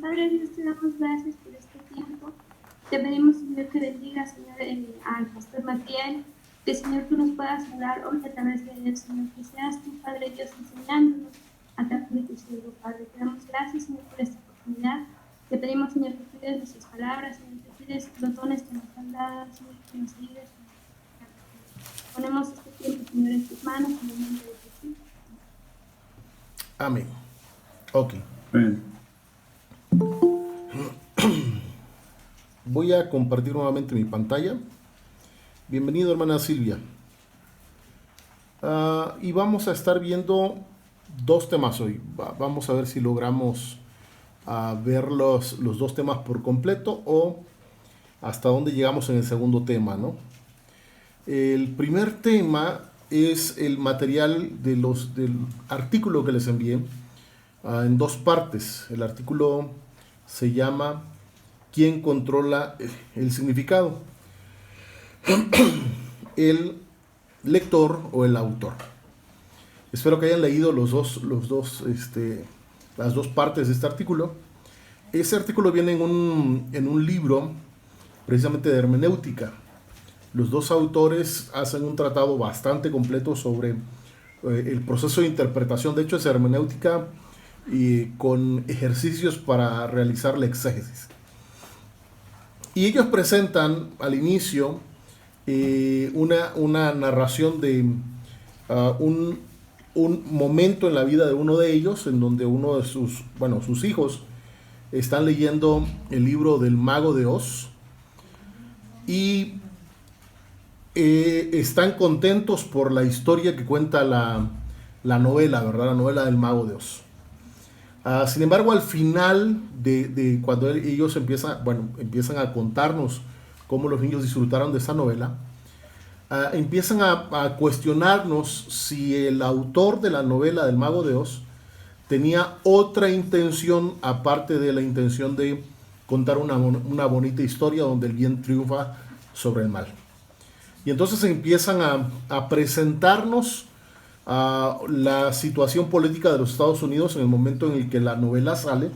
Padre Dios, te damos gracias por este tiempo. Te pedimos, Señor, que bendiga, Señor, al pastor Matías, que, Señor, tú nos puedas hablar hoy a través de él, Señor, que seas tu, Padre Dios, enseñándonos a través de tu siervo, Padre. Te damos gracias, Señor, por esta oportunidad. Te pedimos, Señor, que cuides nuestras palabras, Señor, que cuides los dones que nos han dado, Señor, que nos ayudes. Ponemos este tiempo, Señor, en tus manos, en el nombre de Jesús. Amén. Ok. Amén. Voy a compartir nuevamente mi pantalla. Bienvenido, hermana Silvia. Y vamos a estar viendo dos temas hoy. Vamos a ver si logramos ver los dos temas por completo o hasta dónde llegamos en el segundo tema, ¿no? El primer tema es el material del artículo que les envié en dos partes. El artículo se llama ¿Quién controla el significado? El lector o el autor. Espero que hayan leído las dos partes de este artículo. Ese artículo viene en un libro precisamente de hermenéutica. Los dos autores hacen un tratado bastante completo sobre el proceso de interpretación. De hecho, es hermenéutica y con ejercicios para realizar la exégesis. Y ellos presentan al inicio una narración de un momento en la vida de uno de ellos, en donde uno de sus hijos están leyendo el libro del Mago de Oz y están contentos por la historia que cuenta la novela, ¿verdad? La novela del Mago de Oz. Sin embargo, al final de cuando ellos empiezan a contarnos cómo los niños disfrutaron de esa novela, empiezan a cuestionarnos si el autor de la novela del Mago de Oz tenía otra intención aparte de la intención de contar una bonita historia donde el bien triunfa sobre el mal. Y entonces empiezan a presentarnos la situación política de los Estados Unidos en el momento en el que la novela sale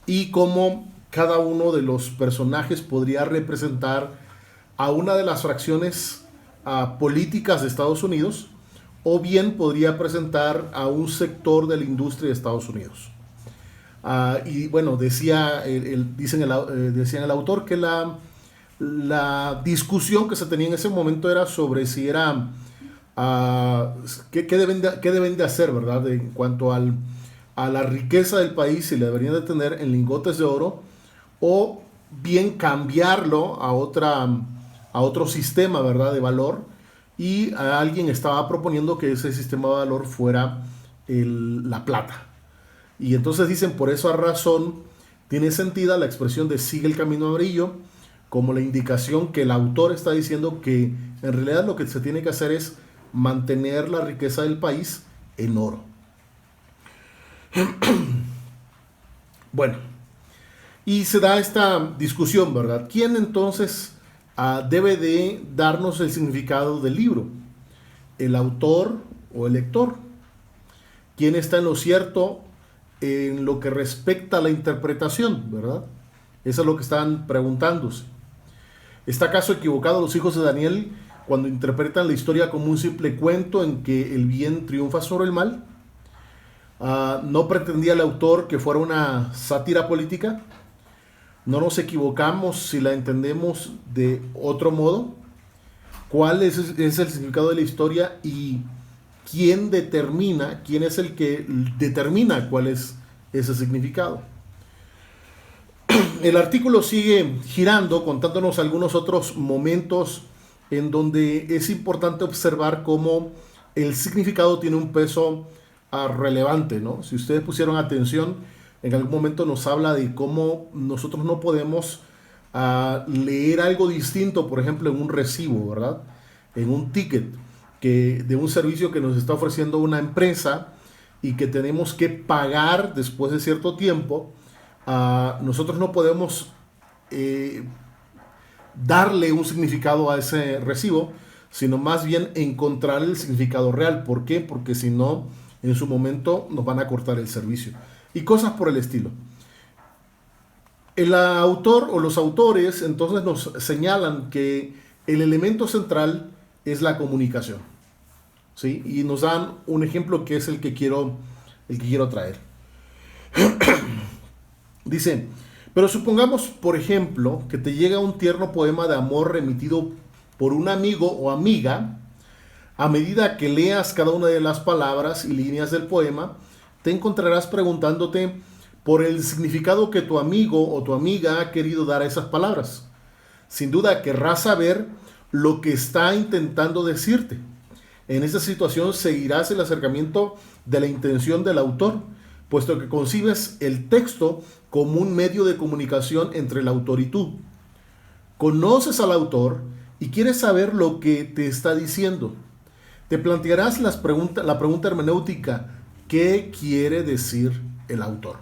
y cómo cada uno de los personajes podría representar a una de las fracciones políticas de Estados Unidos o bien podría presentar a un sector de la industria de Estados Unidos. Y bueno, decía el autor que la discusión que se tenía en ese momento era sobre si era ¿qué deben de hacer, ¿verdad? En cuanto a la riqueza del país, si la deberían de tener en lingotes de oro o bien cambiarlo a otro sistema, ¿verdad? De valor. Y alguien estaba proponiendo que ese sistema de valor fuera la plata. Y entonces dicen, por esa razón tiene sentido la expresión de sigue el camino amarillo, como la indicación que el autor está diciendo que en realidad lo que se tiene que hacer es mantener la riqueza del país en oro. Bueno, y se da esta discusión, ¿verdad? ¿Quién entonces debe de darnos el significado del libro? ¿El autor o el lector? ¿Quién está en lo cierto en lo que respecta a la interpretación, ¿verdad? Eso es lo que están preguntándose. ¿Está acaso equivocado los hijos de Daniel cuando interpretan la historia como un simple cuento en que el bien triunfa sobre el mal? ¿No pretendía el autor que fuera una sátira política? ¿No nos equivocamos si la entendemos de otro modo? ¿Cuál es el significado de la historia y quién es el que determina cuál es ese significado? El artículo sigue girando, contándonos algunos otros momentos en donde es importante observar cómo el significado tiene un peso relevante, ¿no? Si ustedes pusieron atención, en algún momento nos habla de cómo nosotros no podemos leer algo distinto, por ejemplo, en un recibo, ¿verdad? En un ticket de un servicio que nos está ofreciendo una empresa y que tenemos que pagar después de cierto tiempo. Nosotros no podemos darle un significado a ese recibo, sino más bien encontrar el significado real. ¿Por qué? Porque si no, en su momento nos van a cortar el servicio y cosas por el estilo. El autor o los autores entonces nos señalan que el elemento central es la comunicación, ¿sí? Y nos dan un ejemplo que es el que quiero traer. Dice, pero supongamos, por ejemplo, que te llega un tierno poema de amor remitido por un amigo o amiga. A medida que leas cada una de las palabras y líneas del poema, te encontrarás preguntándote por el significado que tu amigo o tu amiga ha querido dar a esas palabras. Sin duda querrás saber lo que está intentando decirte. En esta situación seguirás el acercamiento de la intención del autor, puesto que concibes el texto como un medio de comunicación entre el autor y tú. Conoces al autor y quieres saber lo que te está diciendo. Te plantearás la pregunta hermenéutica: ¿qué quiere decir el autor?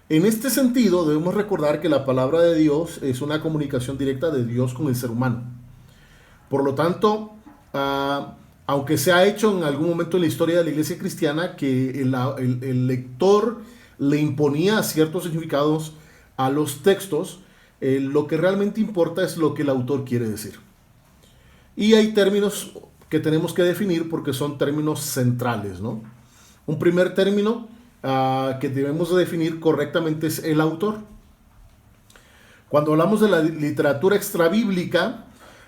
En este sentido, debemos recordar que la palabra de Dios es una comunicación directa de Dios con el ser humano. Por lo tanto, aunque se ha hecho en algún momento en la historia de la iglesia cristiana que el lector le imponía ciertos significados a los textos, lo que realmente importa es lo que el autor quiere decir. Y hay términos que tenemos que definir porque son términos centrales, ¿no? Un primer término que debemos de definir correctamente es el autor. Cuando hablamos de la literatura extrabíblica,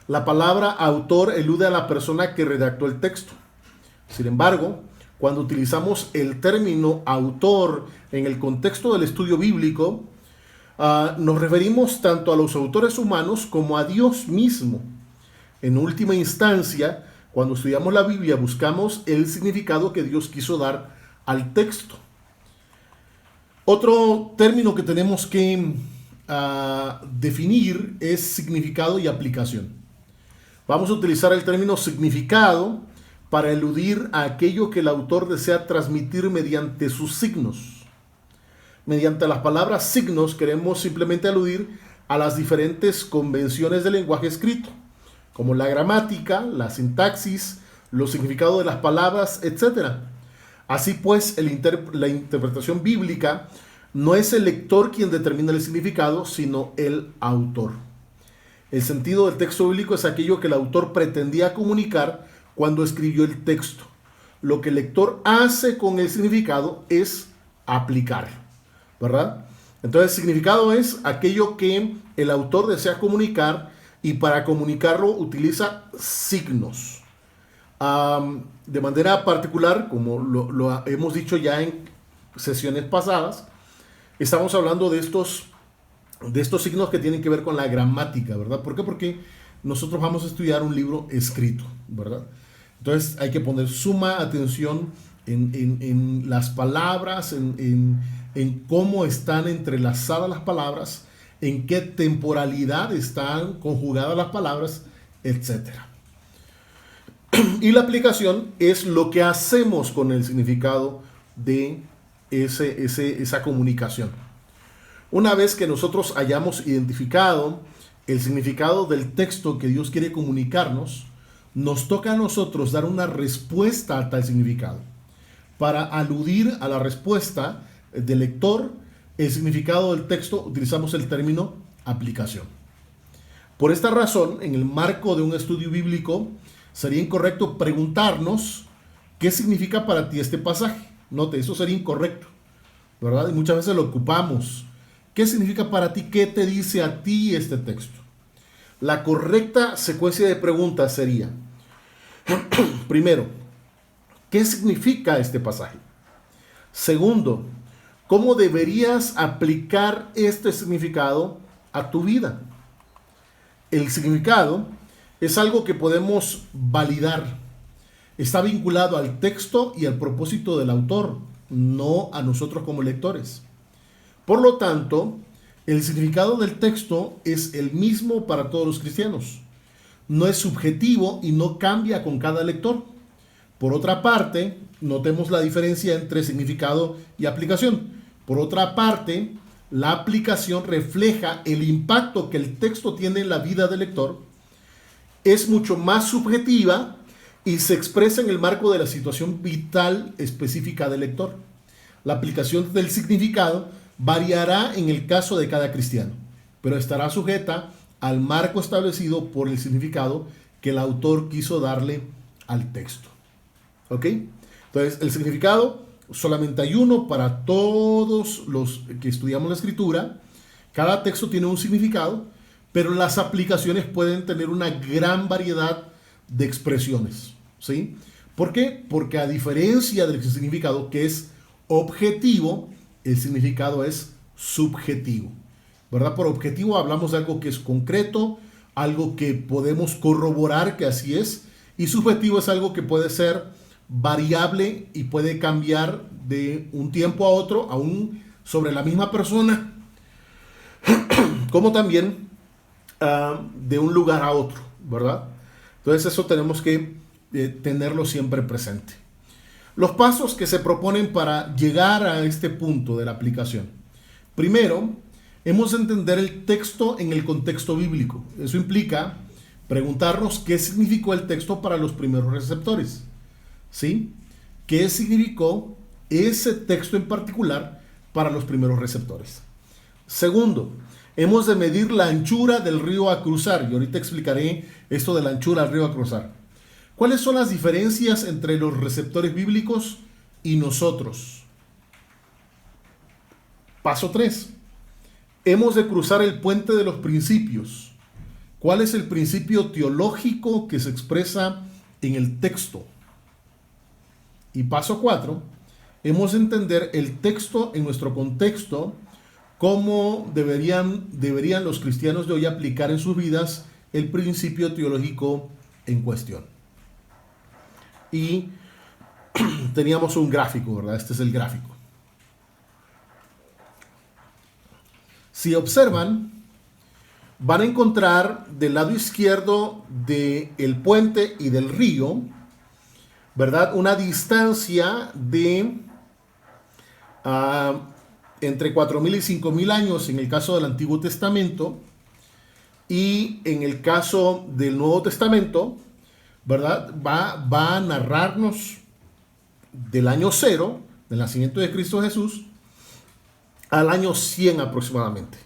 la palabra autor elude a la persona que redactó el texto. Sin embargo, cuando utilizamos el término autor en el contexto del estudio bíblico, nos referimos tanto a los autores humanos como a Dios mismo. En última instancia, cuando estudiamos la Biblia, buscamos el significado que Dios quiso dar al texto. Otro término que tenemos que definir es significado y aplicación. Vamos a utilizar el término significado para eludir a aquello que el autor desea transmitir mediante sus signos. Mediante las palabras signos queremos simplemente aludir a las diferentes convenciones del lenguaje escrito, como la gramática, la sintaxis, los significados de las palabras, etc. Así pues, la interpretación bíblica no es el lector quien determina el significado, sino el autor. El sentido del texto bíblico es aquello que el autor pretendía comunicar cuando escribió el texto. Lo que el lector hace con el significado es aplicar, ¿verdad? Entonces, significado es aquello que el autor desea comunicar y para comunicarlo utiliza signos. De manera particular, como lo hemos dicho ya en sesiones pasadas, estamos hablando de estos signos que tienen que ver con la gramática, ¿verdad? ¿Por qué? Porque nosotros vamos a estudiar un libro escrito, ¿verdad? Entonces hay que poner suma atención en las palabras, en cómo están entrelazadas las palabras, en qué temporalidad están conjugadas las palabras, etc. Y la aplicación es lo que hacemos con el significado de esa comunicación. Una vez que nosotros hayamos identificado el significado del texto que Dios quiere comunicarnos, nos toca a nosotros dar una respuesta a tal significado. Para aludir a la respuesta del lector, el significado del texto, utilizamos el término aplicación. Por esta razón, en el marco de un estudio bíblico, sería incorrecto preguntarnos qué significa para ti este pasaje. Note, eso sería incorrecto, ¿verdad? Y muchas veces lo ocupamos. ¿Qué significa para ti? ¿Qué te dice a ti este texto? La correcta secuencia de preguntas sería, primero, ¿qué significa este pasaje? Segundo, ¿cómo deberías aplicar este significado a tu vida? El significado es algo que podemos validar. Está vinculado al texto y al propósito del autor, no a nosotros como lectores. Por lo tanto, el significado del texto es el mismo para todos los cristianos. No es subjetivo y no cambia con cada lector. Por otra parte, notemos la diferencia entre significado y aplicación. Por otra parte, la aplicación refleja el impacto que el texto tiene en la vida del lector. Es mucho más subjetiva y se expresa en el marco de la situación vital específica del lector. La aplicación del significado variará en el caso de cada cristiano, pero estará sujeta al marco establecido por el significado que el autor quiso darle al texto. ¿Ok? Entonces, el significado solamente hay uno para todos los que estudiamos la escritura. Cada texto tiene un significado, pero las aplicaciones pueden tener una gran variedad de expresiones. ¿Sí? ¿Por qué? Porque a diferencia del significado que es objetivo, el significado es subjetivo. ¿Verdad? Por objetivo hablamos de algo que es concreto, algo que podemos corroborar que así es, y subjetivo es algo que puede ser variable y puede cambiar de un tiempo a otro, aún sobre la misma persona, como también de un lugar a otro, ¿verdad? Entonces eso tenemos que tenerlo siempre presente. Los pasos que se proponen para llegar a este punto de la aplicación. Primero, hemos de entender el texto en el contexto bíblico. Eso implica preguntarnos qué significó el texto para los primeros receptores. ¿Sí? ¿Qué significó ese texto en particular para los primeros receptores? Segundo, hemos de medir la anchura del río a cruzar. Y ahorita explicaré esto de la anchura del río a cruzar. ¿Cuáles son las diferencias entre los receptores bíblicos y nosotros? Paso 3. Hemos de cruzar el puente de los principios. ¿Cuál es el principio teológico que se expresa en el texto? Y paso 4. Hemos de entender el texto en nuestro contexto, cómo deberían los cristianos de hoy aplicar en sus vidas el principio teológico en cuestión. Y teníamos un gráfico, ¿verdad? Este es el gráfico. Si observan, van a encontrar del lado izquierdo del puente y del río, ¿verdad? Una distancia de entre 4.000 y 5.000 años en el caso del Antiguo Testamento, y en el caso del Nuevo Testamento, ¿verdad? Va a narrarnos del año 0, del nacimiento de Cristo Jesús, al año 100 aproximadamente.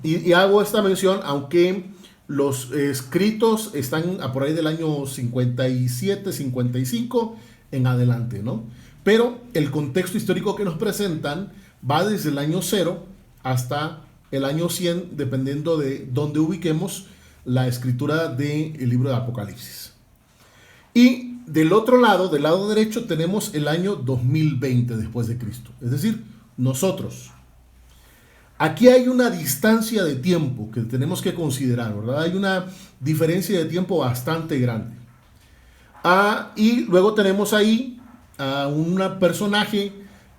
Y hago esta mención, aunque los escritos están por ahí del año 57, 55 en adelante, ¿no? Pero el contexto histórico que nos presentan va desde el año 0 hasta el año 100, dependiendo de dónde ubiquemos la escritura del libro de Apocalipsis. Y del otro lado, del lado derecho, tenemos el año 2020 después de Cristo, es decir, nosotros. Aquí hay una distancia de tiempo que tenemos que considerar, ¿verdad? Hay una diferencia de tiempo bastante grande. Y luego tenemos ahí a un personaje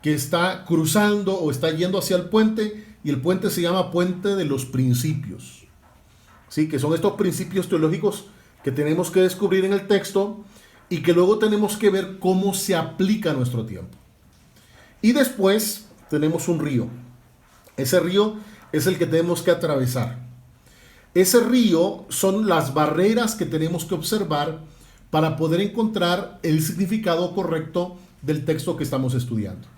que está cruzando o está yendo hacia el puente, y el puente se llama Puente de los Principios. ¿Sí? Que son estos principios teológicos que tenemos que descubrir en el texto y que luego tenemos que ver cómo se aplica a nuestro tiempo. Y después tenemos un río. Ese río es el que tenemos que atravesar. Ese río son las barreras que tenemos que observar para poder encontrar el significado correcto del texto que estamos estudiando.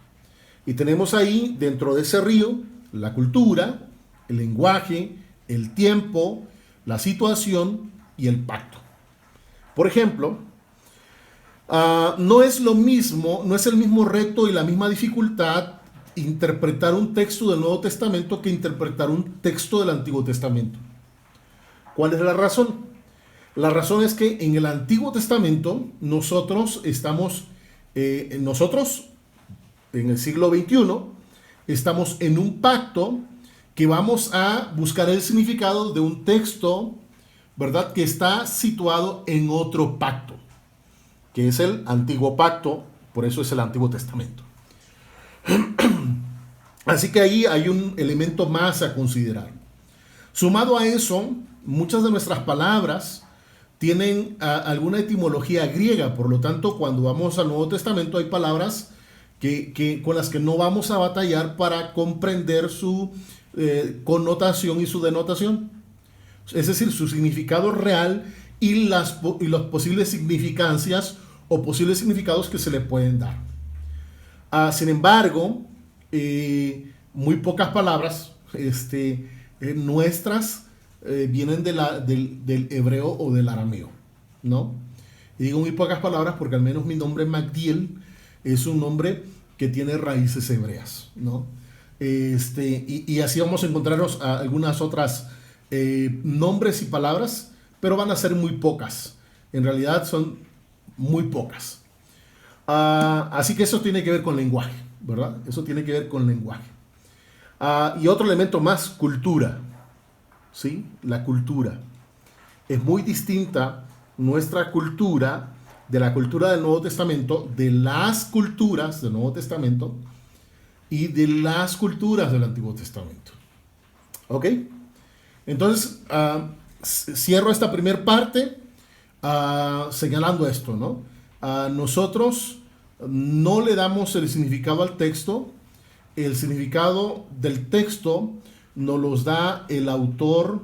Y tenemos ahí, dentro de ese río, la cultura, el lenguaje, el tiempo, la situación y el pacto. Por ejemplo, no es el mismo reto y la misma dificultad interpretar un texto del Nuevo Testamento que interpretar un texto del Antiguo Testamento. ¿Cuál es la razón? La razón es que en el Antiguo Testamento nosotros en el siglo XXI, estamos en un pacto que vamos a buscar el significado de un texto, ¿verdad?, que está situado en otro pacto, que es el Antiguo Pacto, por eso es el Antiguo Testamento. Así que ahí hay un elemento más a considerar. Sumado a eso, muchas de nuestras palabras tienen alguna etimología griega, por lo tanto, cuando vamos al Nuevo Testamento hay palabras con las que no vamos a batallar para comprender su connotación y su denotación, es decir, su significado real y las posibles significancias o posibles significados que se le pueden dar. Sin embargo, muy pocas palabras nuestras vienen del hebreo o del arameo, ¿no? Y digo muy pocas palabras porque al menos mi nombre Magdiel es un nombre que tiene raíces hebreas, ¿no? Y así vamos a encontrarnos a algunas otras nombres y palabras, pero van a ser muy pocas. En realidad son muy pocas. Así que eso tiene que ver con lenguaje, ¿verdad? Eso tiene que ver con lenguaje. Y otro elemento más, cultura. ¿Sí? La cultura. Es muy distinta nuestra cultura de la cultura del Nuevo Testamento, de las culturas del Nuevo Testamento y de las culturas del Antiguo Testamento. ¿Ok? Entonces, cierro esta primera parte señalando esto, ¿no? Nosotros no le damos el significado al texto. El significado del texto nos los da el autor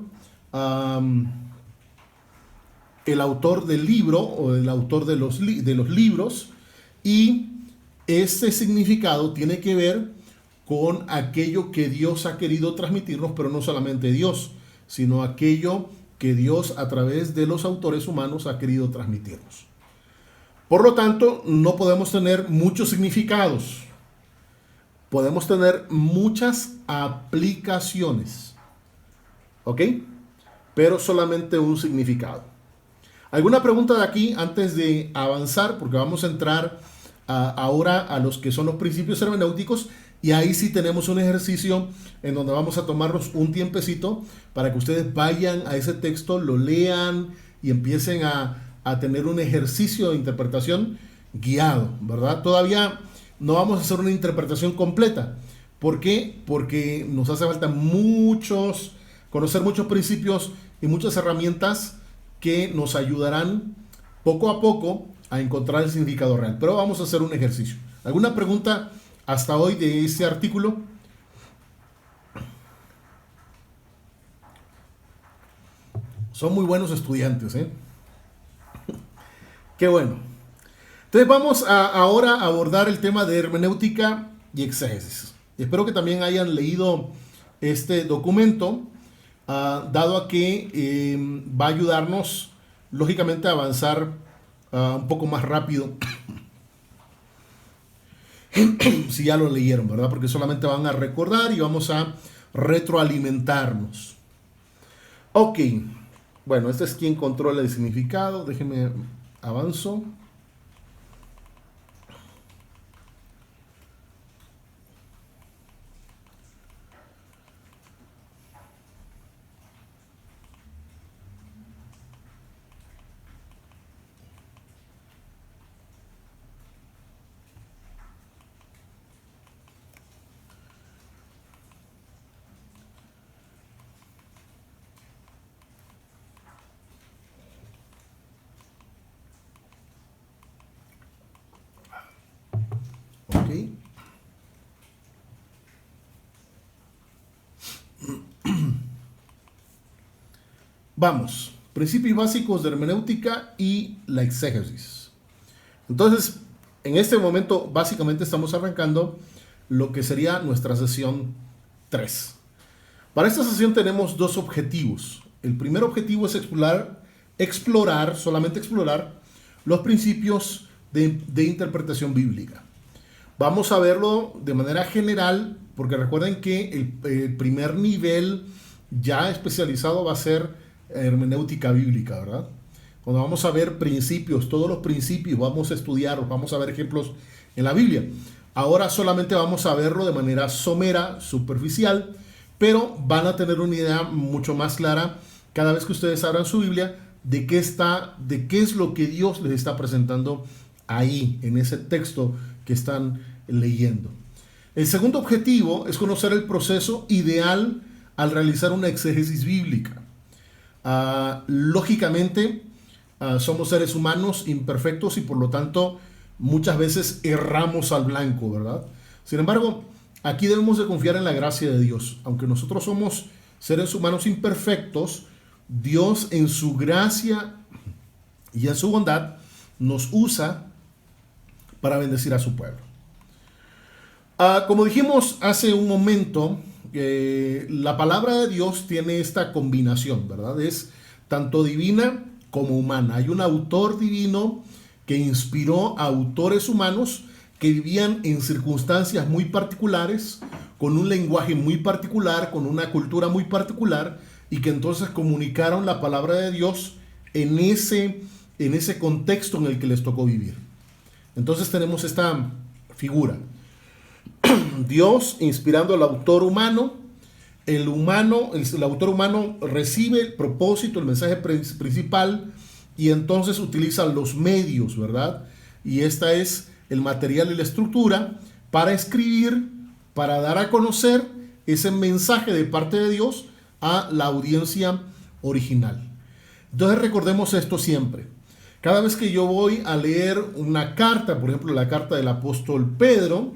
del libro o el autor de los libros, y ese significado tiene que ver con aquello que Dios ha querido transmitirnos, pero no solamente Dios, sino aquello que Dios a través de los autores humanos ha querido transmitirnos. Por lo tanto, no podemos tener muchos significados. Podemos tener muchas aplicaciones, ¿ok? Pero solamente un significado. ¿Alguna pregunta de aquí antes de avanzar? Porque vamos a entrar ahora a los que son los principios hermenéuticos, y ahí sí tenemos un ejercicio en donde vamos a tomarnos un tiempecito para que ustedes vayan a ese texto, lo lean y empiecen a tener un ejercicio de interpretación guiado, ¿verdad? Todavía no vamos a hacer una interpretación completa. ¿Por qué? Porque nos hace falta conocer muchos principios y muchas herramientas que nos ayudarán poco a poco a encontrar el significado real. Pero vamos a hacer un ejercicio. ¿Alguna pregunta hasta hoy de este artículo? Son muy buenos estudiantes, ¿eh? Qué bueno. Entonces vamos ahora a abordar el tema de hermenéutica y exégesis. Espero que también hayan leído este documento, dado a que va a ayudarnos, lógicamente, a avanzar un poco más rápido. Si ya lo leyeron, ¿verdad? Porque solamente van a recordar y vamos a retroalimentarnos. Ok. Bueno, este es quien controla el significado. Déjenme avanzo. Ok. Vamos, principios básicos de hermenéutica y la exégesis. Entonces, en este momento básicamente estamos arrancando lo que sería nuestra sesión 3. Para esta sesión tenemos dos objetivos. El primer objetivo es solamente explorar los principios de interpretación bíblica. Vamos a verlo de manera general, porque recuerden que el primer nivel ya especializado va a ser hermenéutica bíblica, ¿verdad? Cuando vamos a ver principios, todos los principios, vamos a estudiar, vamos a ver ejemplos en la Biblia. Ahora solamente vamos a verlo de manera somera, superficial, pero van a tener una idea mucho más clara cada vez que ustedes abran su Biblia de qué es lo que Dios les está presentando ahí, en ese texto que están leyendo. El segundo objetivo es conocer el proceso ideal al realizar una exégesis bíblica. Lógicamente, somos seres humanos imperfectos y por lo tanto muchas veces erramos al blanco, ¿verdad? Sin embargo, aquí debemos de confiar en la gracia de Dios. Aunque nosotros somos seres humanos imperfectos, Dios en su gracia y en su bondad nos usa para bendecir a su pueblo. Como dijimos hace un momento, la palabra de Dios tiene esta combinación, ¿verdad? Es tanto divina como humana. Hay un autor divino que inspiró a autores humanos que vivían en circunstancias muy particulares, con un lenguaje muy particular, con una cultura muy particular, y que entonces comunicaron la palabra de Dios en ese contexto en el que les tocó vivir. Entonces tenemos esta figura. Dios inspirando al autor humano. El autor humano recibe el propósito, el mensaje principal, y entonces utiliza los medios, ¿verdad? Y esta es el material y la estructura para escribir, para dar a conocer ese mensaje de parte de Dios a la audiencia original. Entonces recordemos esto siempre. Cada vez que yo voy a leer una carta, por ejemplo la carta del apóstol Pedro,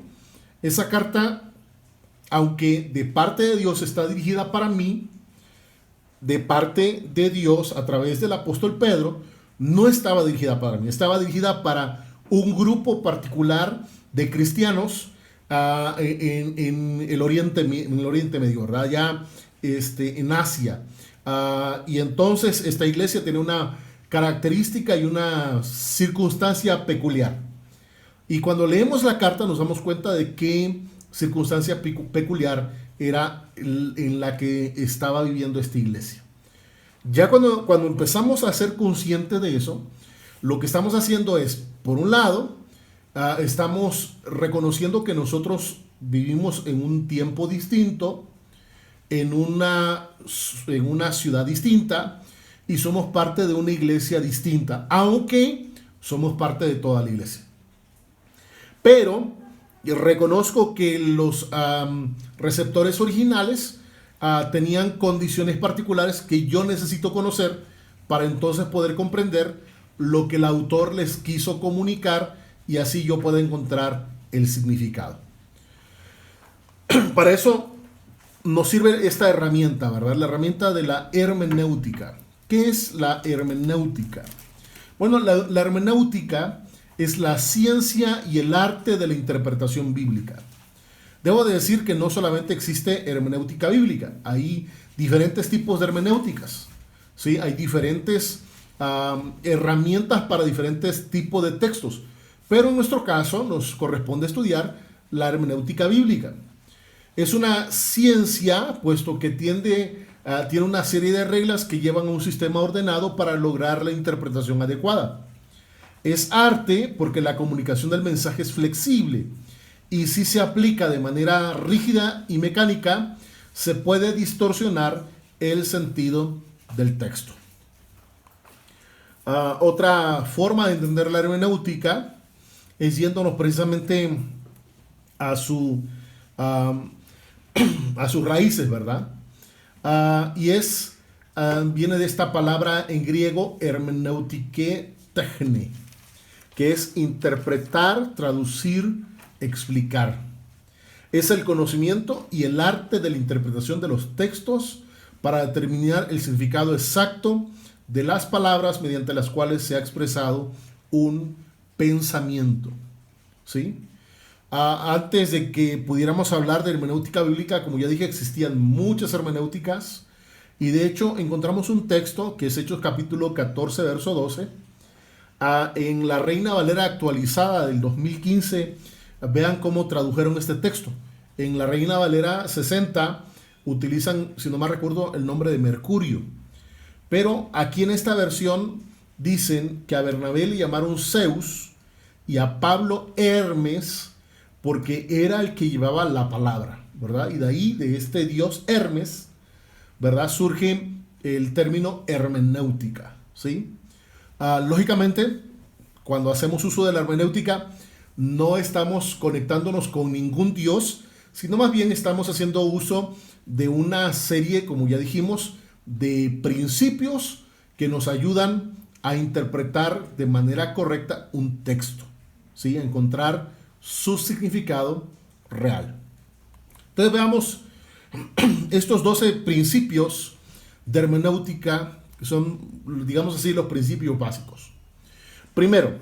esa carta, aunque de parte de Dios está dirigida para mí, de parte de Dios a través del apóstol Pedro, no estaba dirigida para mí, estaba dirigida para un grupo particular de cristianos en el Oriente Medio, ¿verdad? Ya en Asia. Y entonces esta iglesia tiene una característica y una circunstancia peculiar. Y cuando leemos la carta nos damos cuenta de qué circunstancia peculiar era en la que estaba viviendo esta iglesia. Ya cuando empezamos a ser conscientes de eso, lo que estamos haciendo es, por un lado, estamos reconociendo que nosotros vivimos en un tiempo distinto, en una ciudad distinta, y somos parte de una iglesia distinta, aunque somos parte de toda la iglesia. Pero reconozco que los receptores originales tenían condiciones particulares que yo necesito conocer para entonces poder comprender lo que el autor les quiso comunicar y así yo puedo encontrar el significado. Para eso nos sirve esta herramienta, ¿verdad? La herramienta de la hermenéutica. ¿Qué es la hermenéutica? Bueno, la hermenéutica es la ciencia y el arte de la interpretación bíblica. Debo de decir que no solamente existe hermenéutica bíblica, hay diferentes tipos de hermenéuticas, ¿sí? Hay diferentes herramientas para diferentes tipos de textos, pero en nuestro caso nos corresponde estudiar la hermenéutica bíblica. Es una ciencia, puesto que tiene una serie de reglas que llevan a un sistema ordenado para lograr la interpretación adecuada. Es arte porque la comunicación del mensaje es flexible y si se aplica de manera rígida y mecánica, se puede distorsionar el sentido del texto. Otra forma de entender la hermenéutica es yéndonos precisamente a sus raíces, ¿verdad? Viene de esta palabra en griego hermeneutike techne, que es interpretar, traducir, explicar. Es el conocimiento y el arte de la interpretación de los textos para determinar el significado exacto de las palabras mediante las cuales se ha expresado un pensamiento. ¿Sí? Antes de que pudiéramos hablar de hermenéutica bíblica, como ya dije, existían muchas hermenéuticas y de hecho encontramos un texto que es Hechos capítulo 14, verso 12. En la Reina Valera actualizada del 2015, vean cómo tradujeron este texto. En la Reina Valera 60 utilizan, si no mal recuerdo, el nombre de Mercurio. Pero aquí en esta versión dicen que a Bernabé le llamaron Zeus y a Pablo Hermes porque era el que llevaba la palabra, ¿verdad? Y de ahí, de este dios Hermes, ¿verdad? Surge el término hermenéutica, ¿sí? Lógicamente, cuando hacemos uso de la hermenéutica, no estamos conectándonos con ningún dios, sino más bien estamos haciendo uso de una serie, como ya dijimos, de principios que nos ayudan a interpretar de manera correcta un texto, ¿sí? A encontrar su significado real. Entonces veamos estos 12 principios de hermenéutica, que son, digamos así, los principios básicos. Primero,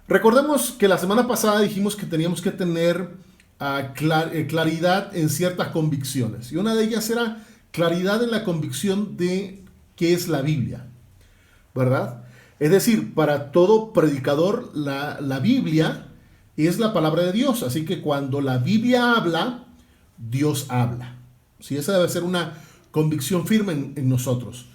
recordemos que la semana pasada dijimos que teníamos que tener claridad en ciertas convicciones. Y una de ellas era claridad en la convicción de qué es la Biblia, ¿verdad? Es decir, para todo predicador, la Biblia es la palabra de Dios. Así que cuando la Biblia habla, Dios habla. ¿Sí? Esa debe ser una convicción firme en nosotros.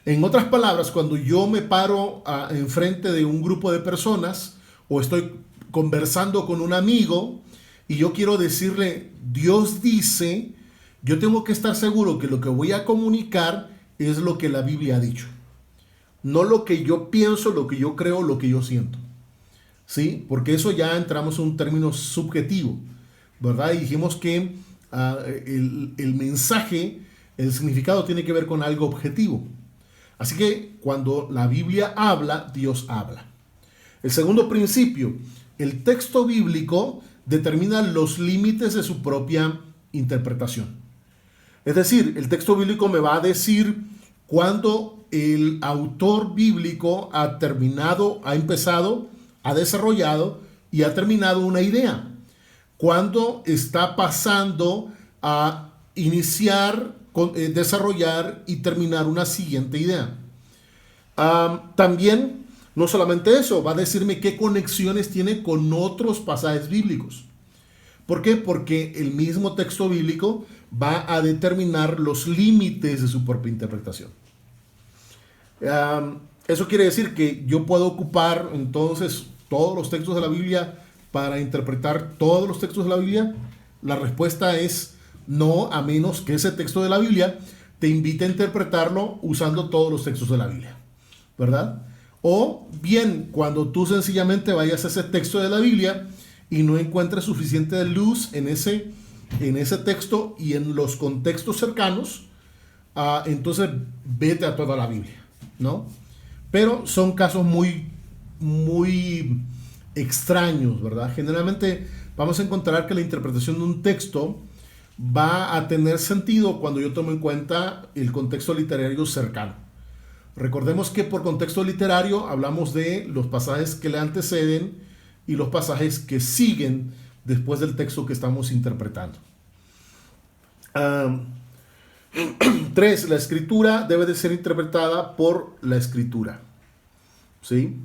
En otras palabras, cuando yo me paro enfrente de un grupo de personas o estoy conversando con un amigo y yo quiero decirle, Dios dice, yo tengo que estar seguro que lo que voy a comunicar es lo que la Biblia ha dicho. No lo que yo pienso, lo que yo creo, lo que yo siento. ¿Sí? Porque eso ya entramos en un término subjetivo, ¿verdad? Y dijimos que el mensaje, el significado tiene que ver con algo objetivo. Así que cuando la Biblia habla, Dios habla. El segundo principio, el texto bíblico determina los límites de su propia interpretación. Es decir, el texto bíblico me va a decir cuándo el autor bíblico ha terminado, ha empezado, ha desarrollado y ha terminado una idea. Cuándo está pasando a iniciar, desarrollar y terminar una siguiente idea. También, no solamente eso, va a decirme qué conexiones tiene con otros pasajes bíblicos. ¿Por qué? Porque el mismo texto bíblico va a determinar los límites de su propia interpretación. Eso quiere decir que yo puedo ocupar entonces todos los textos de la Biblia para interpretar todos los textos de la Biblia. La respuesta es no, a menos que ese texto de la Biblia te invite a interpretarlo usando todos los textos de la Biblia, ¿verdad? O bien, cuando tú sencillamente vayas a ese texto de la Biblia y no encuentres suficiente luz en ese texto y en los contextos cercanos, entonces vete a toda la Biblia, ¿no? Pero son casos muy, muy extraños, ¿verdad? Generalmente vamos a encontrar que la interpretación de un texto va a tener sentido cuando yo tomo en cuenta el contexto literario cercano. Recordemos que por contexto literario hablamos de los pasajes que le anteceden y los pasajes que siguen después del texto que estamos interpretando. 3. La escritura debe de ser interpretada por la escritura. ¿Sí?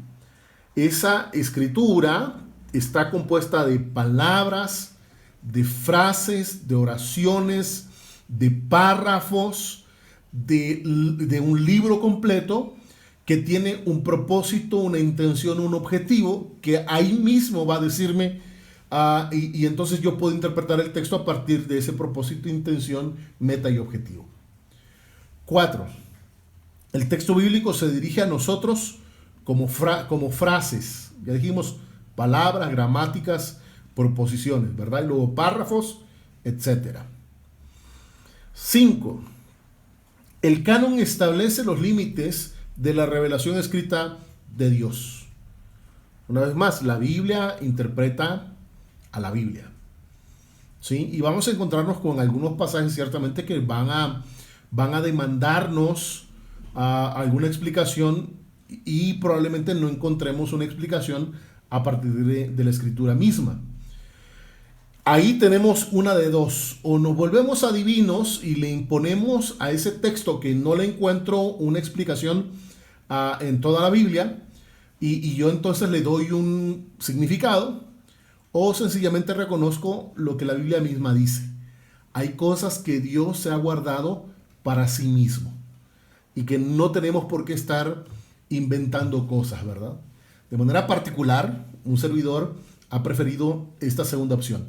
Esa escritura está compuesta de palabras, de frases, de oraciones, de párrafos, de un libro completo que tiene un propósito, una intención, un objetivo, que ahí mismo va a decirme, y entonces yo puedo interpretar el texto a partir de ese propósito, intención, meta y objetivo. 4. El texto bíblico se dirige a nosotros como frases. Ya dijimos palabras, gramáticas, proposiciones, ¿verdad? Y luego párrafos, etc. 5. El canon establece los límites de la revelación escrita de Dios. Una vez más, la Biblia interpreta a la Biblia. ¿Sí? Y vamos a encontrarnos con algunos pasajes ciertamente que van a demandarnos alguna explicación y probablemente no encontremos una explicación a partir de la escritura misma. Ahí tenemos una de dos: o nos volvemos adivinos y le imponemos a ese texto que no le encuentro una explicación en toda la Biblia, y yo entonces le doy un significado, o sencillamente reconozco lo que la Biblia misma dice. Hay cosas que Dios se ha guardado para sí mismo y que no tenemos por qué estar inventando cosas, ¿verdad? De manera particular, un servidor ha preferido esta segunda opción,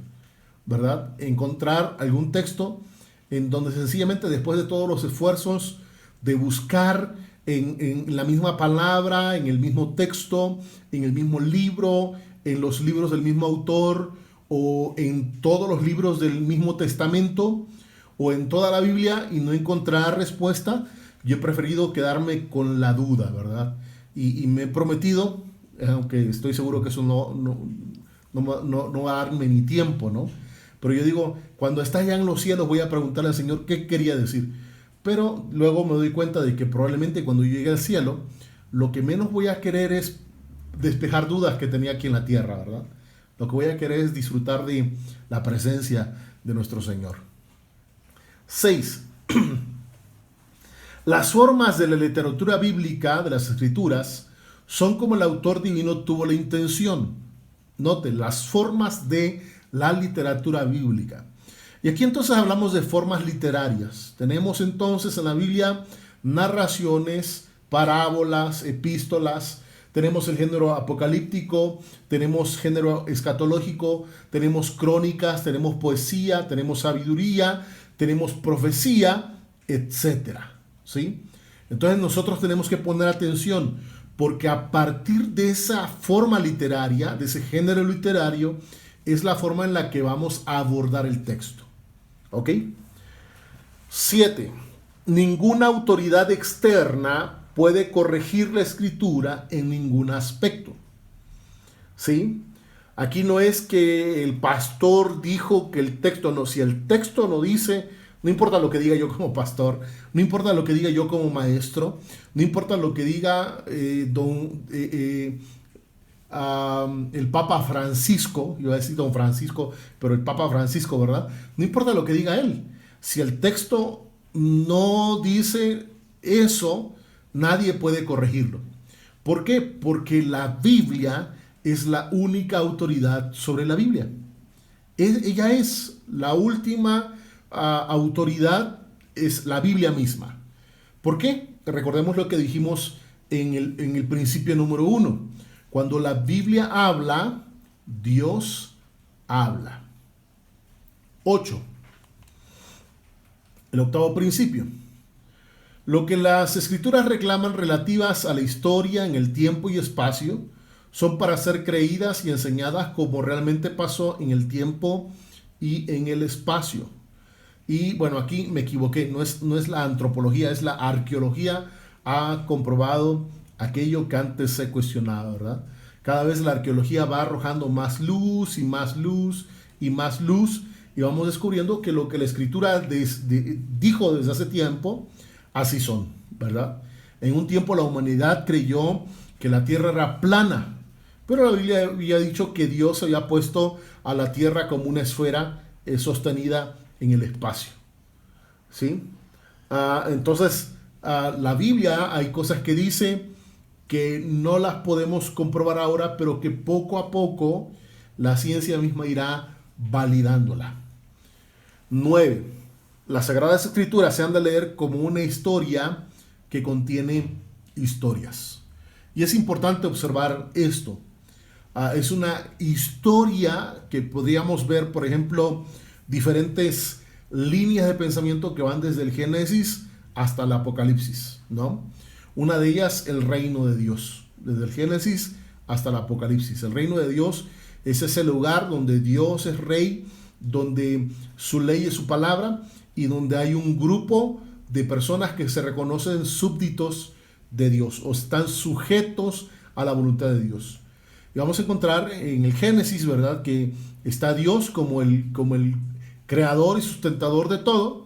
¿verdad? Encontrar algún texto en donde sencillamente, después de todos los esfuerzos de buscar en la misma palabra, en el mismo texto, en el mismo libro, en los libros del mismo autor, o en todos los libros del mismo testamento, o en toda la Biblia, y no encontrar respuesta, yo he preferido quedarme con la duda, ¿verdad? Y me he prometido, aunque estoy seguro que eso no va a darme ni tiempo, ¿no? Pero yo digo, cuando está allá en los cielos voy a preguntarle al Señor qué quería decir. Pero luego me doy cuenta de que probablemente cuando yo llegue al cielo, lo que menos voy a querer es despejar dudas que tenía aquí en la tierra, ¿verdad? Lo que voy a querer es disfrutar de la presencia de nuestro Señor. 6. Las formas de la literatura bíblica, de las escrituras, son como el autor divino tuvo la intención. Noten, las formas de la literatura bíblica. Y aquí entonces hablamos de formas literarias. Tenemos entonces en la Biblia narraciones, parábolas, epístolas. Tenemos el género apocalíptico, tenemos género escatológico, tenemos crónicas, tenemos poesía, tenemos sabiduría, tenemos profecía, etcétera. ¿Sí? Entonces nosotros tenemos que poner atención, porque a partir de esa forma literaria, de ese género literario, es la forma en la que vamos a abordar el texto. ¿Ok? 7. Ninguna autoridad externa puede corregir la escritura en ningún aspecto. ¿Sí? Aquí no es que el pastor dijo que el texto no. Si el texto no dice, no importa lo que diga yo como pastor, no importa lo que diga yo como maestro, no importa lo que diga el Papa Francisco, iba a decir don Francisco, pero el Papa Francisco, ¿verdad? No importa lo que diga él. Si el texto no dice eso, nadie puede corregirlo. ¿Por qué? Porque la Biblia es la única autoridad sobre la Biblia. Ella es la última autoridad, es la Biblia misma. ¿Por qué? Recordemos lo que dijimos en el principio número 1. Cuando la Biblia habla, Dios habla. 8. El octavo principio. Lo que las escrituras reclaman relativas a la historia en el tiempo y espacio son para ser creídas y enseñadas como realmente pasó en el tiempo y en el espacio. Y bueno, aquí me equivoqué, no es la antropología, es la arqueología. Ha comprobado aquello que antes se cuestionaba, ¿verdad? Cada vez la arqueología va arrojando más luz y más luz y más luz, y vamos descubriendo que lo que la escritura dijo desde hace tiempo, así son, ¿verdad? En un tiempo la humanidad creyó que la tierra era plana, pero la Biblia había dicho que Dios había puesto a la tierra como una esfera sostenida en el espacio. ¿Sí? Entonces, la Biblia hay cosas que dice que no las podemos comprobar ahora, pero que poco a poco la ciencia misma irá validándola. 9. Las Sagradas Escrituras se han de leer como una historia que contiene historias. Y es importante observar esto. Es una historia que podríamos ver, por ejemplo, diferentes líneas de pensamiento que van desde el Génesis hasta el Apocalipsis, ¿no? Una de ellas, el reino de Dios, desde el Génesis hasta el Apocalipsis. El reino de Dios es ese lugar donde Dios es rey, donde su ley es su palabra y donde hay un grupo de personas que se reconocen súbditos de Dios o están sujetos a la voluntad de Dios. Y vamos a encontrar en el Génesis, ¿verdad?, que está Dios como el creador y sustentador de todo.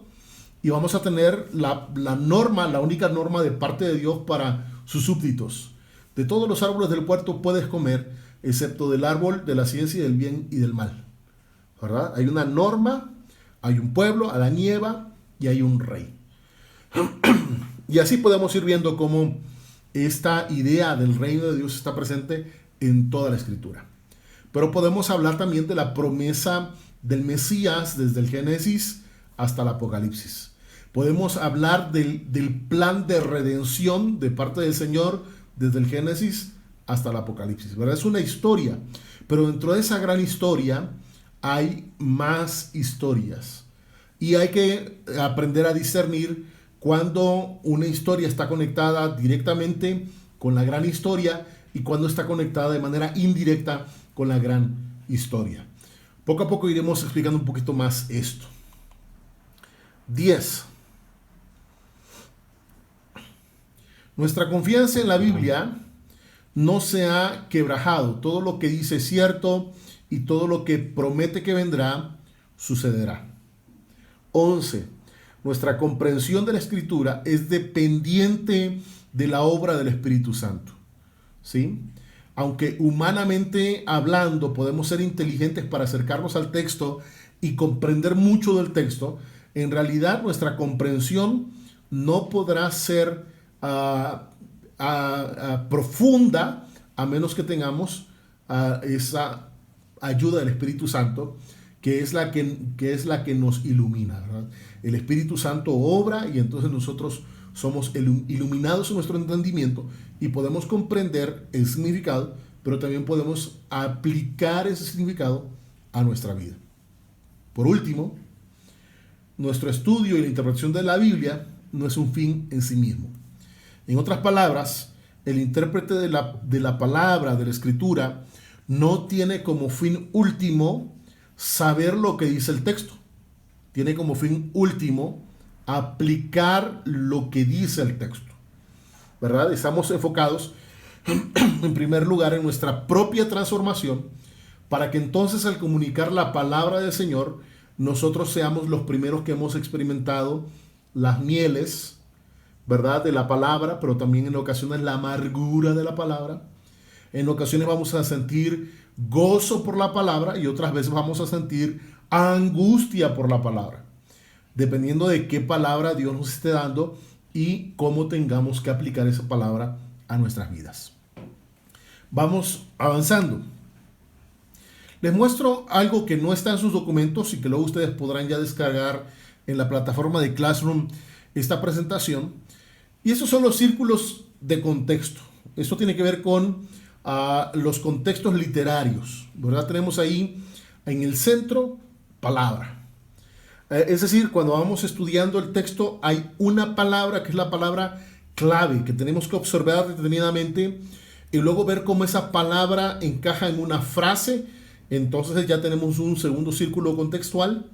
Y vamos a tener la única norma de parte de Dios para sus súbditos. De todos los árboles del huerto puedes comer, excepto del árbol de la ciencia del bien y del mal. ¿Verdad? Hay una norma, hay un pueblo, Adán y Eva, y hay un rey. Y así podemos ir viendo cómo esta idea del reino de Dios está presente en toda la Escritura. Pero podemos hablar también de la promesa del Mesías desde el Génesis hasta el Apocalipsis. Podemos hablar del plan de redención de parte del Señor desde el Génesis hasta el Apocalipsis, ¿verdad? Es una historia, pero dentro de esa gran historia hay más historias. Y hay que aprender a discernir cuando una historia está conectada directamente con la gran historia y cuando está conectada de manera indirecta con la gran historia. Poco a poco iremos explicando un poquito más esto. 10. Nuestra confianza en la Biblia no se ha quebrajado. Todo lo que dice es cierto y todo lo que promete que vendrá sucederá. 11. Nuestra comprensión de la Escritura es dependiente de la obra del Espíritu Santo. ¿Sí? aunque humanamente hablando podemos ser inteligentes para acercarnos al texto y comprender mucho del texto, en realidad nuestra comprensión no podrá ser profunda a menos que tengamos esa ayuda del Espíritu Santo, que es la que nos ilumina, ¿verdad? El Espíritu Santo obra y entonces nosotros somos iluminados en nuestro entendimiento y podemos comprender el significado, pero también podemos aplicar ese significado a nuestra vida. Por último, nuestro estudio y la interpretación de la Biblia no es un fin en sí mismo. En otras palabras, el intérprete de la palabra, de la escritura, no tiene como fin último saber lo que dice el texto. Tiene como fin último aplicar lo que dice el texto, ¿verdad? Estamos enfocados en primer lugar en nuestra propia transformación para que entonces al comunicar la palabra del Señor nosotros seamos los primeros que hemos experimentado las mieles, ¿verdad?, de la palabra, pero también en ocasiones la amargura de la palabra. En ocasiones vamos a sentir gozo por la palabra y otras veces vamos a sentir angustia por la palabra, dependiendo de qué palabra Dios nos esté dando y cómo tengamos que aplicar esa palabra a nuestras vidas. Vamos avanzando. Les muestro algo que no está en sus documentos y que luego ustedes podrán ya descargar en la plataforma de Classroom esta presentación. Y esos son los círculos de contexto. Esto tiene que ver con los contextos literarios, ¿verdad? Tenemos ahí en el centro palabra. Es decir, cuando vamos estudiando el texto hay una palabra que es la palabra clave que tenemos que observar detenidamente y luego ver cómo esa palabra encaja en una frase. Entonces ya tenemos un segundo círculo contextual,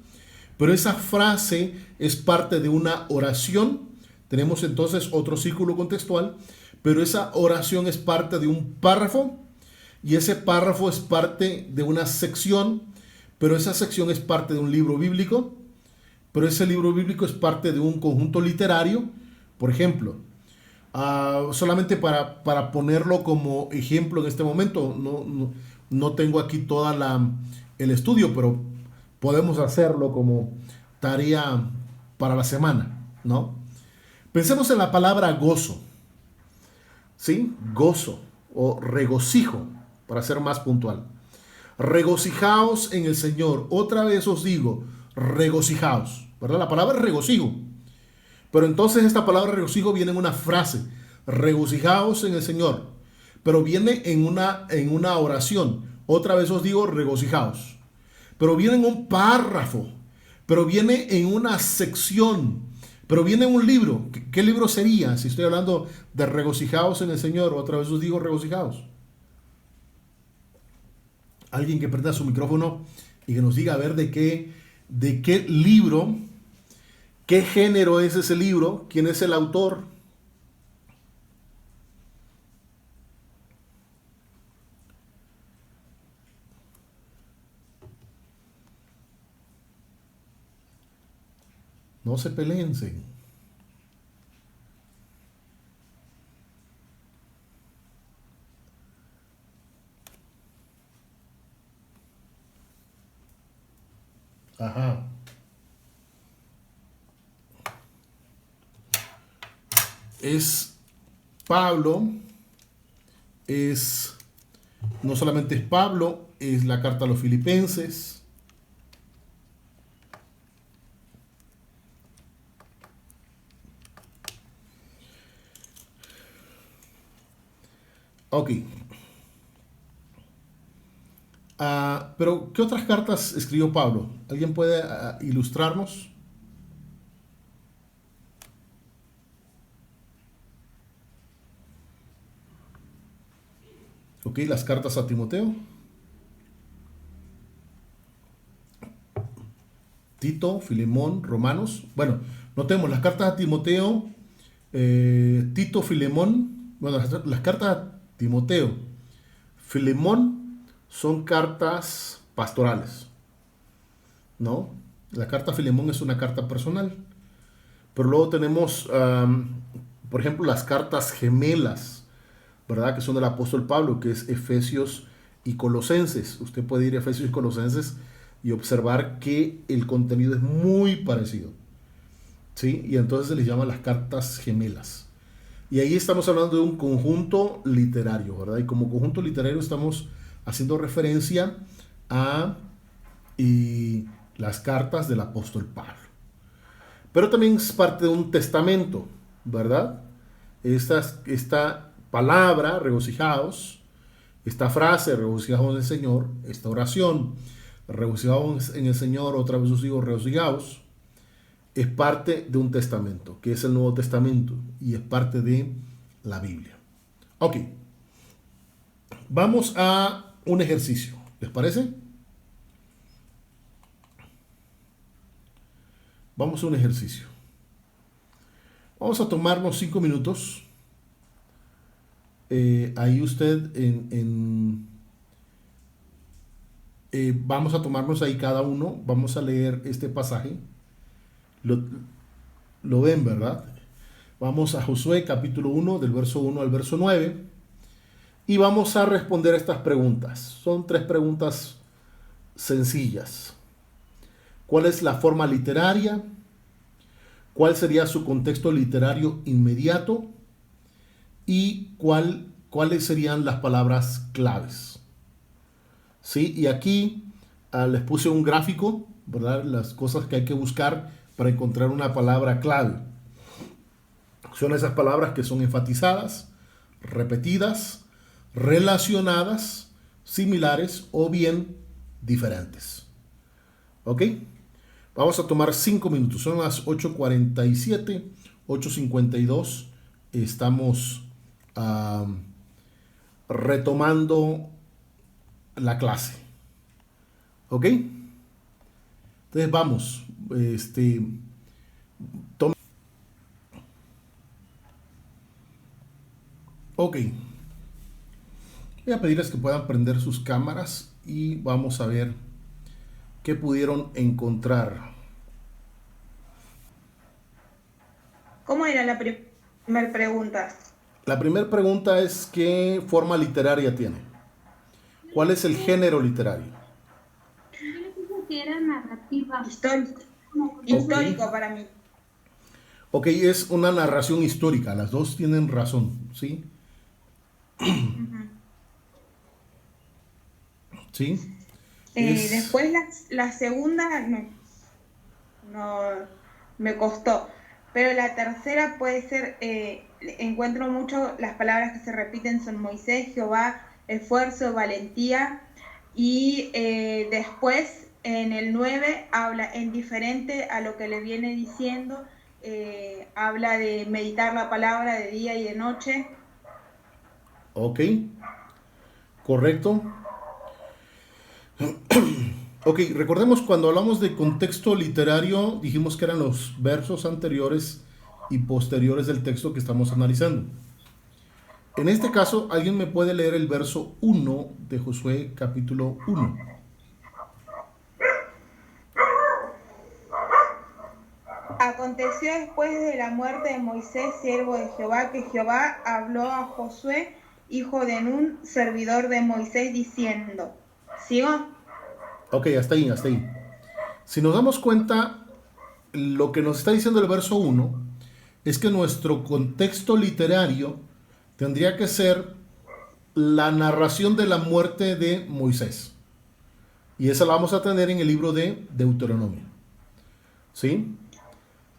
pero esa frase es parte de una oración. Tenemos entonces otro círculo contextual, pero esa oración es parte de un párrafo y ese párrafo es parte de una sección, pero esa sección es parte de un libro bíblico, pero ese libro bíblico es parte de un conjunto literario. Por ejemplo, solamente para ponerlo como ejemplo en este momento, no tengo aquí el estudio, pero podemos hacerlo como tarea para la semana, ¿no? Pensemos en la palabra gozo, ¿sí? Gozo o regocijo, para ser más puntual. Regocijaos en el Señor. Otra vez os digo, regocijaos, ¿verdad? La palabra es regocijo. Pero entonces esta palabra regocijo viene en una frase, regocijaos en el Señor. Pero viene en una oración. Otra vez os digo, regocijaos. Pero viene en un párrafo. Pero viene en una sección. Pero viene en un libro. ¿Qué libro sería si estoy hablando de regocijaos en el Señor? Otra vez os digo, regocijaos. Alguien que prenda su micrófono y que nos diga a ver de qué libro, qué género es ese libro, quién es el autor. No se peleense. Ajá. Es Pablo, no solamente es Pablo, es la carta a los Filipenses. Ok. Pero, ¿qué otras cartas escribió Pablo? ¿Alguien puede ilustrarnos? Ok, las cartas a Timoteo, Tito, Filemón, Romanos. Bueno, notemos las cartas a Timoteo, Tito, Filemón. Bueno, las cartas a Timoteo, Filemón son cartas pastorales, ¿no? La carta a Filemón es una carta personal. Pero luego tenemos, por ejemplo, las cartas gemelas ¿verdad? Que son del apóstol Pablo, que es Efesios y Colosenses. Usted puede ir a Efesios y Colosenses y observar que el contenido es muy parecido, ¿sí? Y entonces se les llama las cartas gemelas. Y ahí estamos hablando de un conjunto literario, ¿verdad? Y como conjunto literario estamos haciendo referencia a las cartas del apóstol Pablo. Pero también es parte de un testamento, ¿verdad? Esta palabra, regocijaos, esta frase, regocijaos en el Señor, esta oración, regocijaos en el Señor, otra vez os digo, regocijaos, es parte de un testamento, que es el Nuevo Testamento, y es parte de la Biblia. Ok, vamos a un ejercicio, ¿les parece? Vamos a un ejercicio. Vamos a tomarnos 5 minutos. Ahí usted vamos a tomarnos ahí cada uno. Vamos a leer este pasaje. Lo ven, ¿verdad? Vamos a Josué capítulo 1, del verso 1 al verso 9. Y vamos a responder estas preguntas. Son 3 preguntas sencillas. ¿Cuál es la forma literaria? ¿Cuál sería su contexto literario inmediato? ¿Y cuáles serían las palabras claves? ¿Sí? Y aquí les puse un gráfico, ¿verdad? Las cosas que hay que buscar para encontrar una palabra clave. Son esas palabras que son enfatizadas, repetidas, relacionadas, similares o bien diferentes. ¿Ok? Vamos a tomar 5 minutos. Son las 8:47, 8:52. Estamos retomando la clase. ¿Ok? Entonces vamos. Ok. Voy a pedirles que puedan prender sus cámaras y vamos a ver qué pudieron encontrar. ¿Cómo era la primera pregunta? La primera pregunta es: ¿qué forma literaria tiene? ¿Cuál es el género literario? Yo le dije que era narrativa. Histórico. Ok. Histórico para mí. Ok, es una narración histórica. Las dos tienen razón, ¿sí? Ujú. ¿Sí? Después la segunda no me costó, pero la tercera puede ser, encuentro mucho las palabras que se repiten son Moisés, Jehová, esfuerzo, valentía, y después en el 9 habla en diferente a lo que le viene diciendo, habla de meditar la palabra de día y de noche. Ok, correcto. Ok, recordemos cuando hablamos de contexto literario, dijimos que eran los versos anteriores y posteriores del texto que estamos analizando. En este caso, ¿alguien me puede leer el verso 1 de Josué capítulo 1? Aconteció después de la muerte de Moisés, siervo de Jehová, que Jehová habló a Josué, hijo de Nun, servidor de Moisés, diciendo, ¿sigo? Ok, hasta ahí, hasta ahí. Si nos damos cuenta, lo que nos está diciendo el verso 1 es que nuestro contexto literario tendría que ser la narración de la muerte de Moisés. Y esa la vamos a tener en el libro de Deuteronomio. ¿Sí?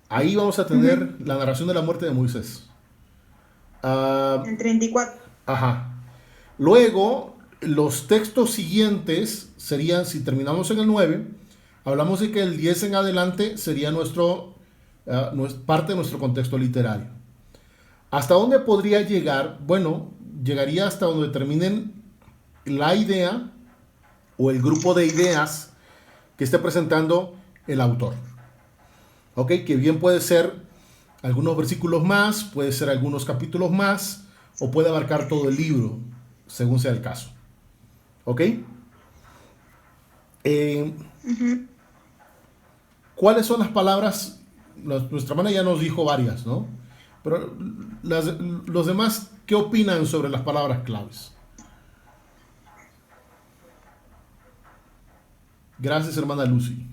Ahí vamos a tener la narración de la muerte de Moisés. En 34. Ajá. Luego, los textos siguientes serían, si terminamos en el 9, hablamos de que el 10 en adelante sería parte de nuestro contexto literario. ¿Hasta dónde podría llegar? Bueno, llegaría hasta donde terminen la idea o el grupo de ideas que esté presentando el autor. ¿Ok? Que bien puede ser algunos versículos más, puede ser algunos capítulos más, o puede abarcar todo el libro, según sea el caso. ¿Ok? ¿Cuáles son las palabras? Nuestra hermana ya nos dijo varias, ¿no? Pero los demás, ¿qué opinan sobre las palabras claves? Gracias, hermana Lucy.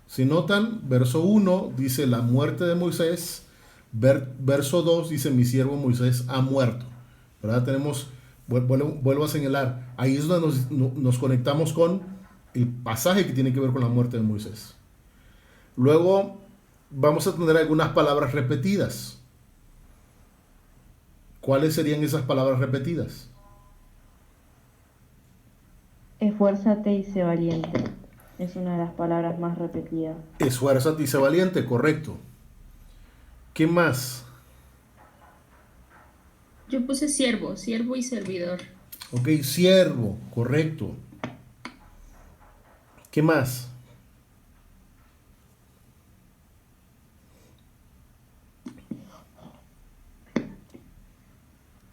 Si notan, verso 1 dice la muerte de Moisés, verso 2 dice mi siervo Moisés ha muerto. ¿Verdad? Vuelvo a señalar, ahí es donde nos conectamos con el pasaje que tiene que ver con la muerte de Moisés. Luego vamos a tener algunas palabras repetidas. ¿Cuáles serían esas palabras repetidas? Esfuérzate y sé valiente. Es una de las palabras más repetidas. Esfuérzate y sé valiente, correcto. ¿Qué más? Yo puse siervo y servidor. Ok, siervo, correcto. ¿Qué más?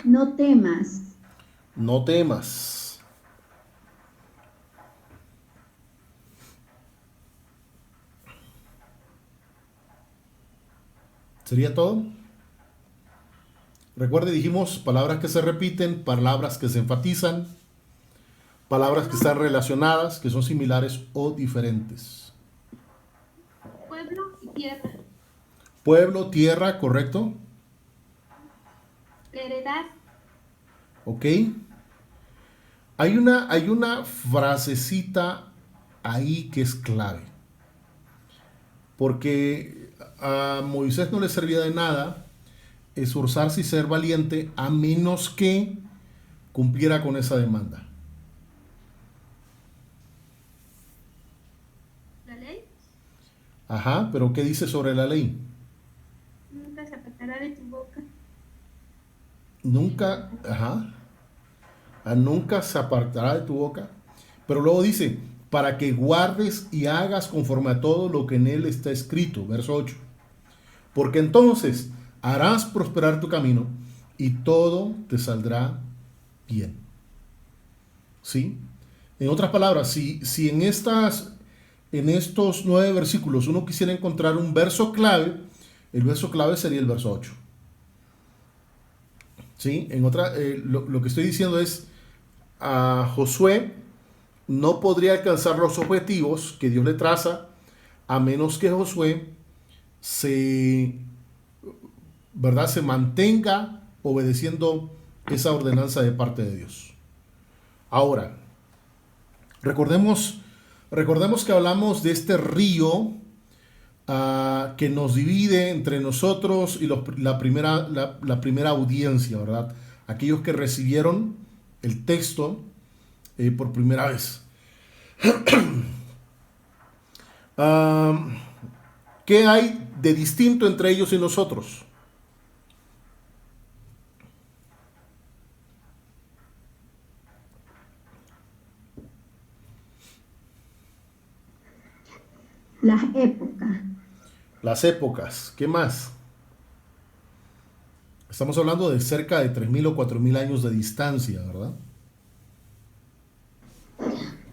No temas. No temas. ¿Sería todo? Recuerde, dijimos palabras que se repiten, palabras que se enfatizan, palabras que están relacionadas, que son similares o diferentes. Pueblo y tierra. Pueblo, tierra, correcto. Heredad. Ok. Hay una frasecita ahí que es clave. Porque a Moisés no le servía de nada esforzarse y ser valiente a menos que cumpliera con esa demanda. La ley. Ajá, pero ¿qué dice sobre la ley? Nunca se apartará de tu boca. Nunca, ajá, nunca se apartará de tu boca. Pero luego dice, para que guardes y hagas conforme a todo lo que en él está escrito, verso 8. Porque entonces harás prosperar tu camino y todo te saldrá bien. ¿Sí? En otras palabras, si en estos 9 versículos uno quisiera encontrar un verso clave, el verso clave sería el verso 8. ¿Sí? Lo que estoy diciendo es, a Josué no podría alcanzar los objetivos que Dios le traza a menos que Josué ¿verdad? Se mantenga obedeciendo esa ordenanza de parte de Dios. Ahora, recordemos que hablamos de este río que nos divide entre nosotros y la primera audiencia, ¿verdad? Aquellos que recibieron el texto por primera vez. ¿Qué hay de distinto entre ellos y nosotros? Las épocas. Las épocas. ¿Qué más? Estamos hablando de cerca de 3.000 o 4.000 años de distancia, ¿verdad?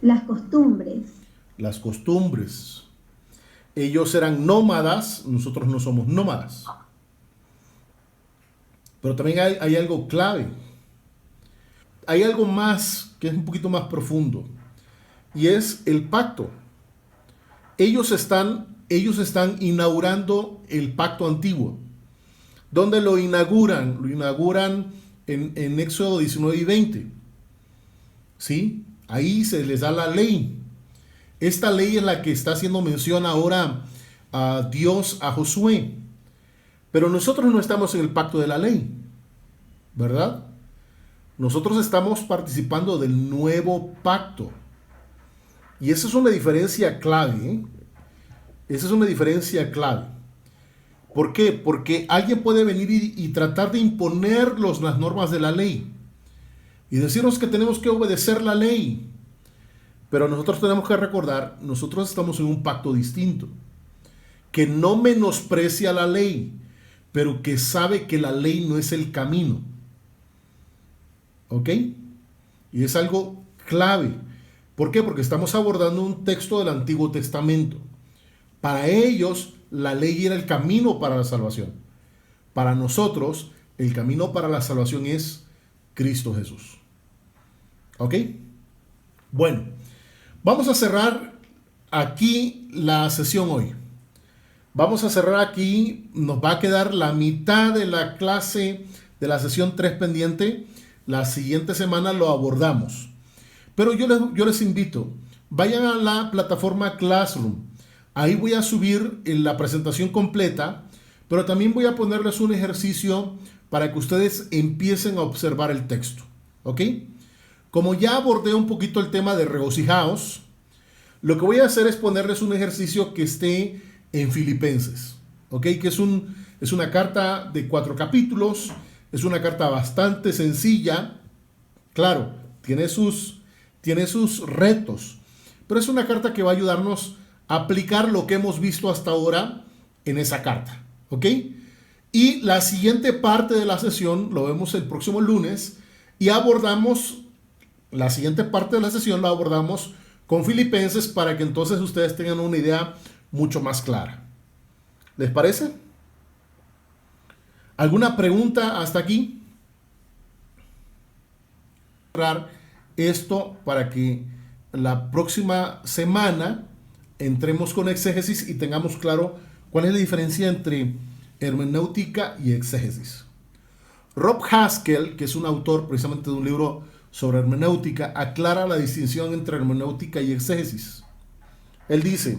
Las costumbres. Las costumbres. Ellos eran nómadas, nosotros no somos nómadas. Pero también hay algo clave. Hay algo más que es un poquito más profundo. Y es el pacto. Ellos están inaugurando el pacto antiguo. ¿Dónde lo inauguran? Lo inauguran en Éxodo 19 y 20. ¿Sí? Ahí se les da la ley. Esta ley es la que está haciendo mención ahora a Dios, a Josué. Pero nosotros no estamos en el pacto de la ley, ¿verdad? Nosotros estamos participando del nuevo pacto. Y esa es una diferencia clave, ¿eh? Esa es una diferencia clave. ¿Por qué? Porque alguien puede venir y tratar de imponernos las normas de la ley y decirnos que tenemos que obedecer la ley. Pero nosotros tenemos que recordar, nosotros estamos en un pacto distinto, que no menosprecia la ley, pero que sabe que la ley no es el camino. ¿Ok? Y es algo clave. ¿Por qué? Porque estamos abordando un texto del Antiguo Testamento. Para ellos, la ley era el camino para la salvación. Para nosotros, el camino para la salvación es Cristo Jesús. ¿Ok? Bueno, vamos a cerrar aquí la sesión hoy. Vamos a cerrar aquí. Nos va a quedar la mitad de la clase de la sesión 3 pendiente. La siguiente semana lo abordamos. Pero yo les invito, vayan a la plataforma Classroom. Ahí voy a subir la presentación completa, pero también voy a ponerles un ejercicio para que ustedes empiecen a observar el texto. ¿Ok? Como ya abordé un poquito el tema de regocijaos, lo que voy a hacer es ponerles un ejercicio que esté en Filipenses. ¿Ok? Que es una carta de 4 capítulos, es una carta bastante sencilla. Claro, tiene sus retos, pero es una carta que va a ayudarnos a aplicar lo que hemos visto hasta ahora en esa carta. ¿Ok? Y la siguiente parte de la sesión lo vemos el próximo lunes y abordamos la siguiente parte de la sesión, la abordamos con Filipenses para que entonces ustedes tengan una idea mucho más clara. ¿Les parece? ¿Alguna pregunta hasta aquí? Cerrar esto para que la próxima semana entremos con exégesis y tengamos claro cuál es la diferencia entre hermenéutica y exégesis. Rob Haskell, que es un autor precisamente de un libro sobre hermenéutica, aclara la distinción entre hermenéutica y exégesis. Él dice: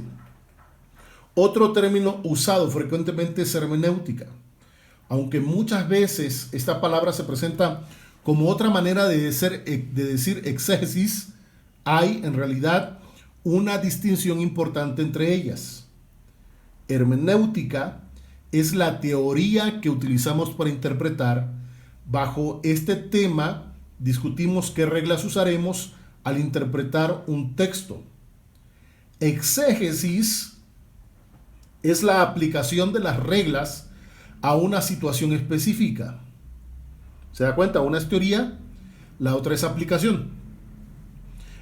otro término usado frecuentemente es hermenéutica, aunque muchas veces esta palabra se presenta como otra manera de decir exégesis, hay en realidad una distinción importante entre ellas. Hermenéutica es la teoría que utilizamos para interpretar. Bajo este tema discutimos qué reglas usaremos al interpretar un texto. Exégesis es la aplicación de las reglas a una situación específica. ¿Se da cuenta? Una es teoría, la otra es aplicación.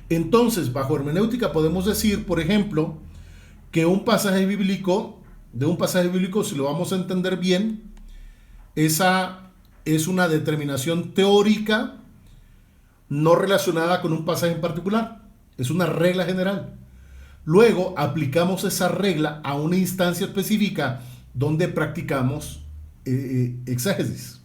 Entonces, bajo hermenéutica podemos decir, por ejemplo, que un pasaje bíblico, si lo vamos a entender bien, esa es una determinación teórica no relacionada con un pasaje en particular. Es una regla general. Luego aplicamos esa regla a una instancia específica donde practicamos exégesis.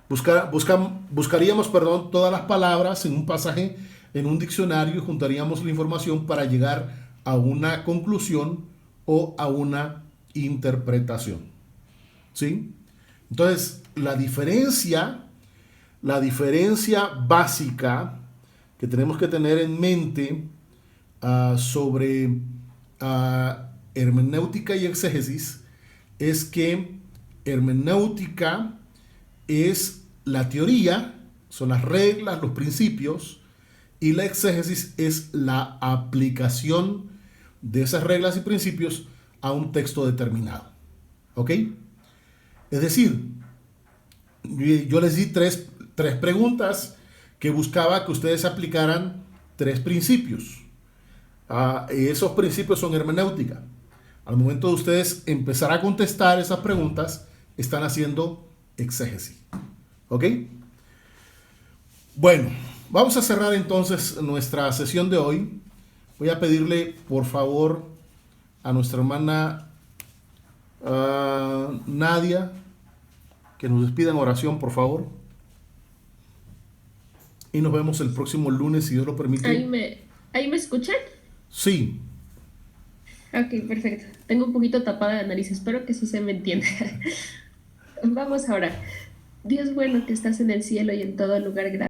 Buscaríamos todas las palabras en un pasaje, en un diccionario, y juntaríamos la información para llegar a una conclusión o a una interpretación. ¿Sí? Entonces, la diferencia básica que tenemos que tener en mente sobre hermenéutica y exégesis es que hermenéutica es la teoría, son las reglas, los principios, y la exégesis es la aplicación de esas reglas y principios a un texto determinado. ¿Ok? Es decir, yo les di tres preguntas que buscaba que ustedes aplicaran 3 principios. Esos principios son hermenéutica. Al momento de ustedes empezar a contestar esas preguntas, están haciendo exégesis. ¿Ok? Bueno, vamos a cerrar entonces nuestra sesión de hoy. Voy a pedirle, por favor, a nuestra hermana Nadia que nos despida en oración, por favor. Y nos vemos el próximo lunes, si Dios lo permite. ¿Ahí me escuchan? Sí. Ok, perfecto. Tengo un poquito tapada la nariz, espero que sí se me entienda. Vamos a orar. Dios bueno que estás en el cielo y en todo lugar, gracias.